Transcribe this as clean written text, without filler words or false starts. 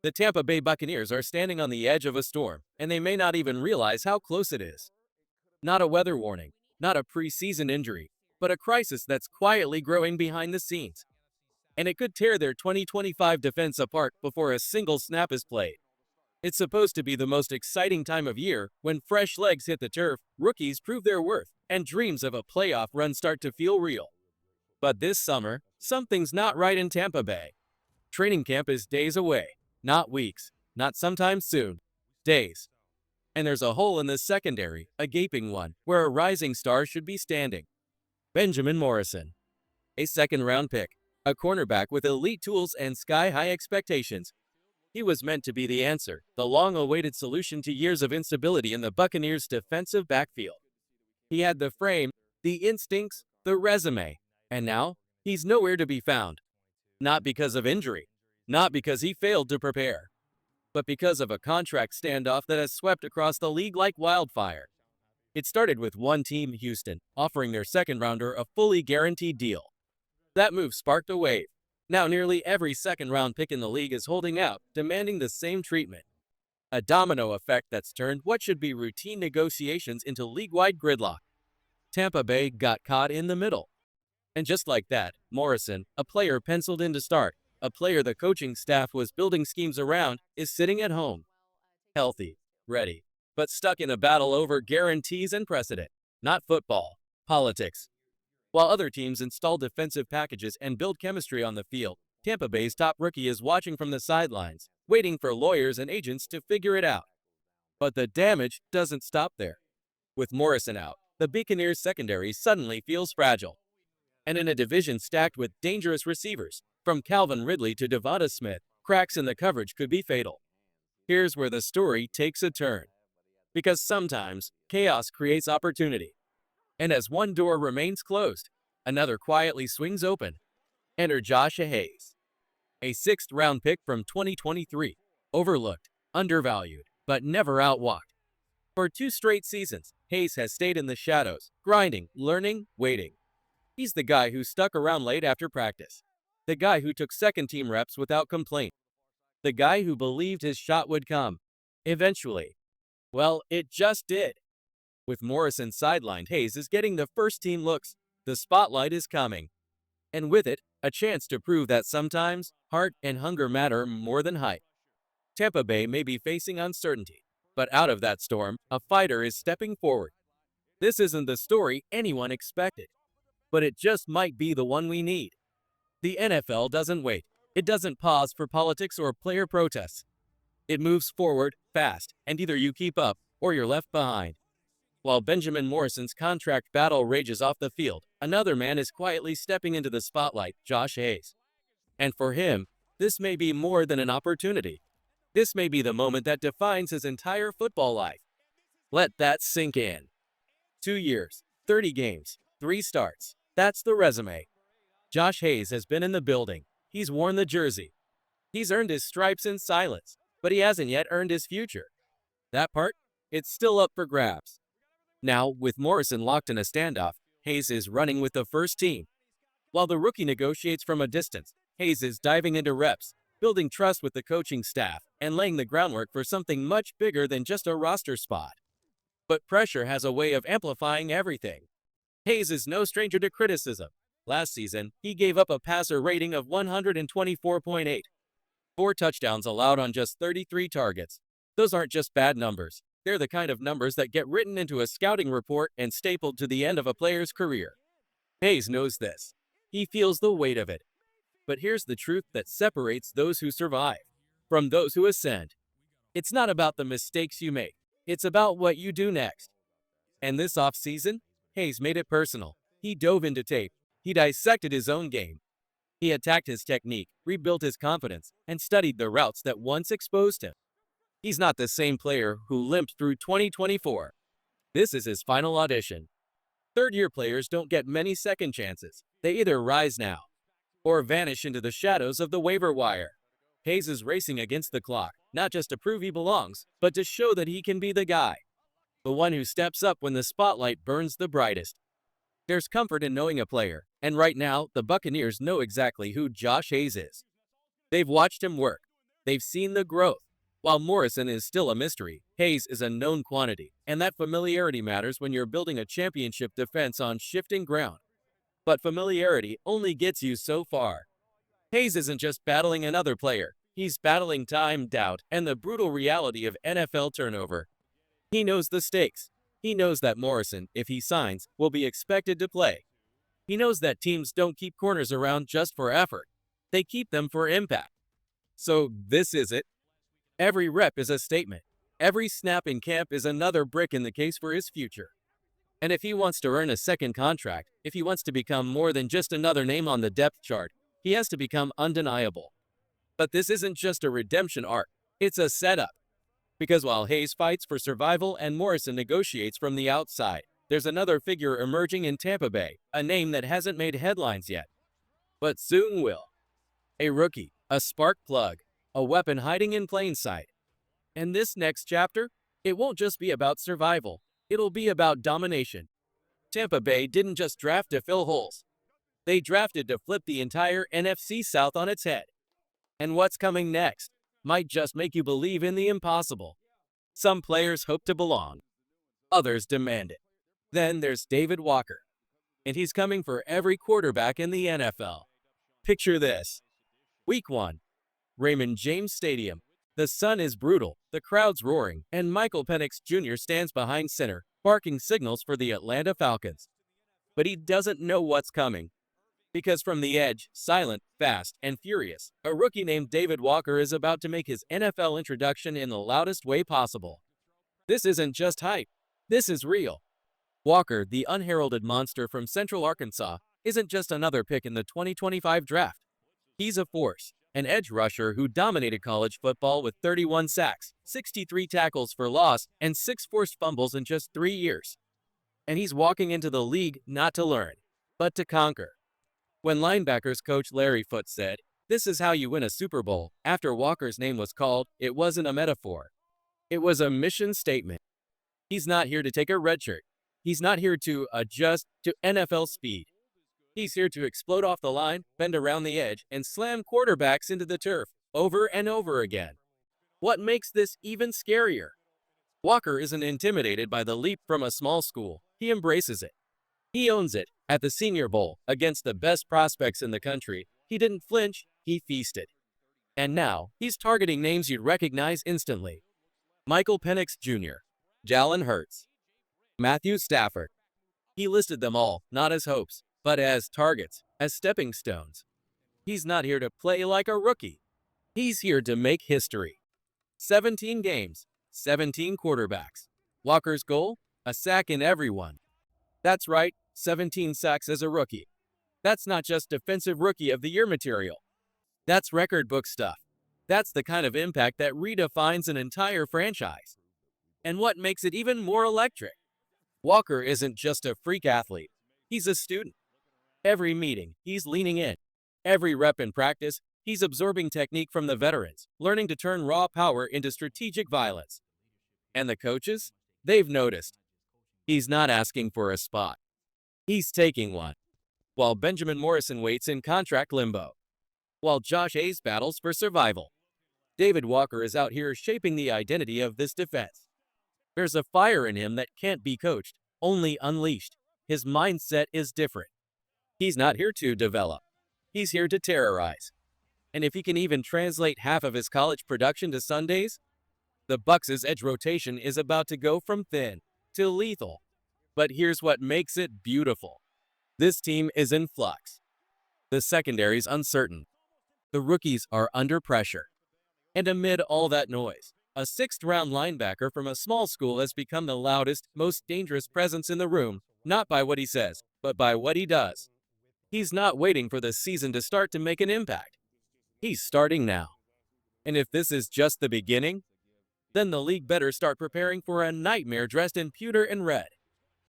The Tampa Bay Buccaneers are standing on the edge of a storm, and they may not even realize how close it is. Not a weather warning, not a preseason injury, but a crisis that's quietly growing behind the scenes. And it could tear their 2025 defense apart before a single snap is played. It's supposed to be the most exciting time of year when fresh legs hit the turf, rookies prove their worth, and dreams of a playoff run start to feel real. But this summer, something's not right in Tampa Bay. Training camp is days away, not weeks, not sometime soon, days. And there's a hole in the secondary, a gaping one, where a rising star should be standing. Benjamin Morrison, a second-round pick, a cornerback with elite tools and sky-high expectations. He was meant to be the answer, the long-awaited solution to years of instability in the Buccaneers' defensive backfield. He had the frame, the instincts, the resume, and now he's nowhere to be found. Not because of injury, not because he failed to prepare, but because of a contract standoff that has swept across the league like wildfire. It started with one team, Houston, offering their second-rounder a fully guaranteed deal. That move sparked a wave. Now nearly every second-round pick in the league is holding out, demanding the same treatment. A domino effect that's turned what should be routine negotiations into league-wide gridlock. Tampa Bay got caught in the middle. And just like that, Morrison, a player penciled in to start, a player the coaching staff was building schemes around, is sitting at home. Healthy, ready, but stuck in a battle over guarantees and precedent. Not football, politics. While other teams install defensive packages and build chemistry on the field, Tampa Bay's top rookie is watching from the sidelines, waiting for lawyers and agents to figure it out. But the damage doesn't stop there. With Morrison out, the Buccaneers' secondary suddenly feels fragile. And in a division stacked with dangerous receivers, from Calvin Ridley to Devonta Smith, cracks in the coverage could be fatal. Here's where the story takes a turn. Because sometimes, chaos creates opportunity. And as one door remains closed, another quietly swings open. Enter Josh Hayes, a sixth-round pick from 2023, overlooked, undervalued, but never outwalked. For 2 straight seasons, Hayes has stayed in the shadows, grinding, learning, waiting. He's the guy who stuck around late after practice. The guy who took second-team reps without complaint. The guy who believed his shot would come. Eventually. Well, it just did. With Morrison sidelined, Hayes is getting the first-team looks. The spotlight is coming. And with it, a chance to prove that sometimes, heart and hunger matter more than height. Tampa Bay may be facing uncertainty, but out of that storm, a fighter is stepping forward. This isn't the story anyone expected, but it just might be the one we need. The NFL doesn't wait. It doesn't pause for politics or player protests. It moves forward, fast, and either you keep up or you're left behind. While Benjamin Morrison's contract battle rages off the field, another man is quietly stepping into the spotlight, Josh Hayes. And for him, this may be more than an opportunity. This may be the moment that defines his entire football life. Let that sink in. 2 years, 30 games, 3 starts. That's the resume. Josh Hayes has been in the building. He's worn the jersey. He's earned his stripes in silence, but he hasn't yet earned his future. That part, it's still up for grabs. Now, with Morrison locked in a standoff, Hayes is running with the first team. While the rookie negotiates from a distance, Hayes is diving into reps, building trust with the coaching staff, and laying the groundwork for something much bigger than just a roster spot. But pressure has a way of amplifying everything. Hayes is no stranger to criticism. Last season, he gave up a passer rating of 124.8. 4 touchdowns allowed on just 33 targets. Those aren't just bad numbers. They're the kind of numbers that get written into a scouting report and stapled to the end of a player's career. Hayes knows this. He feels the weight of it. But here's the truth that separates those who survive from those who ascend. It's not about the mistakes you make. It's about what you do next. And this offseason, Hayes made it personal. He dove into tape. He dissected his own game. He attacked his technique, rebuilt his confidence, and studied the routes that once exposed him. He's not the same player who limped through 2024. This is his final audition. Third-year players don't get many second chances. They either rise now or vanish into the shadows of the waiver wire. Hayes is racing against the clock, not just to prove he belongs, but to show that he can be the guy. The one who steps up when the spotlight burns the brightest. There's comfort in knowing a player, and right now, the Buccaneers know exactly who Josh Hayes is. They've watched him work. They've seen the growth. While Morrison is still a mystery, Hayes is a known quantity, and that familiarity matters when you're building a championship defense on shifting ground. But familiarity only gets you so far. Hayes isn't just battling another player, he's battling time, doubt, and the brutal reality of NFL turnover. He knows the stakes. He knows that Morrison, if he signs, will be expected to play. He knows that teams don't keep corners around just for effort. They keep them for impact. So this is it. Every rep is a statement. Every snap in camp is another brick in the case for his future. And if he wants to earn a second contract, if he wants to become more than just another name on the depth chart, he has to become undeniable. But this isn't just a redemption arc, it's a setup. Because while Hayes fights for survival and Morrison negotiates from the outside, there's another figure emerging in Tampa Bay, a name that hasn't made headlines yet, but soon will. A rookie, a spark plug, a weapon hiding in plain sight. And this next chapter, it won't just be about survival, it'll be about domination. Tampa Bay didn't just draft to fill holes. They drafted to flip the entire NFC South on its head. And what's coming next might just make you believe in the impossible. Some players hope to belong. Others demand it. Then there's David Walker. And he's coming for every quarterback in the NFL. Picture this. Week 1. Raymond James Stadium. The sun is brutal, the crowd's roaring, and Michael Penix Jr. stands behind center, barking signals for the Atlanta Falcons. But he doesn't know what's coming. Because from the edge, silent, fast, and furious, a rookie named David Walker is about to make his NFL introduction in the loudest way possible. This isn't just hype. This is real. Walker, the unheralded monster from Central Arkansas, isn't just another pick in the 2025 draft. He's a force, an edge rusher who dominated college football with 31 sacks, 63 tackles for loss, and 6 forced fumbles in just 3 years. And he's walking into the league not to learn, but to conquer. When linebackers coach Larry Foote said, "This is how you win a Super Bowl," after Walker's name was called, it wasn't a metaphor. It was a mission statement. He's not here to take a red shirt. He's not here to adjust to NFL speed. He's here to explode off the line, bend around the edge, and slam quarterbacks into the turf over and over again. What makes this even scarier? Walker isn't intimidated by the leap from a small school. He embraces it. He owns it. At the Senior Bowl, against the best prospects in the country, he didn't flinch, he feasted. And now, he's targeting names you'd recognize instantly. Michael Penix Jr., Jalen Hurts, Matthew Stafford. He listed them all, not as hopes, but as targets, as stepping stones. He's not here to play like a rookie. He's here to make history. 17 games, 17 quarterbacks. Walker's goal? A sack in every one. That's right, 17 sacks as a rookie. That's not just Defensive Rookie of the Year material. That's record book stuff. That's the kind of impact that redefines an entire franchise. And what makes it even more electric? Walker isn't just a freak athlete. He's a student. Every meeting, he's leaning in. Every rep in practice, he's absorbing technique from the veterans, learning to turn raw power into strategic violence. And the coaches? They've noticed. He's not asking for a spot. He's taking one. While Benjamin Morrison waits in contract limbo. While Josh Hayes battles for survival. David Walker is out here shaping the identity of this defense. There's a fire in him that can't be coached, only unleashed. His mindset is different. He's not here to develop. He's here to terrorize. And if he can even translate half of his college production to Sundays, the Bucs' edge rotation is about to go from thin to lethal. But here's what makes it beautiful. This team is in flux. The secondary's uncertain. The rookies are under pressure. And amid all that noise, a sixth-round linebacker from a small school has become the loudest, most dangerous presence in the room, not by what he says, but by what he does. He's not waiting for the season to start to make an impact. He's starting now. And if this is just the beginning, then the league better start preparing for a nightmare dressed in pewter and red.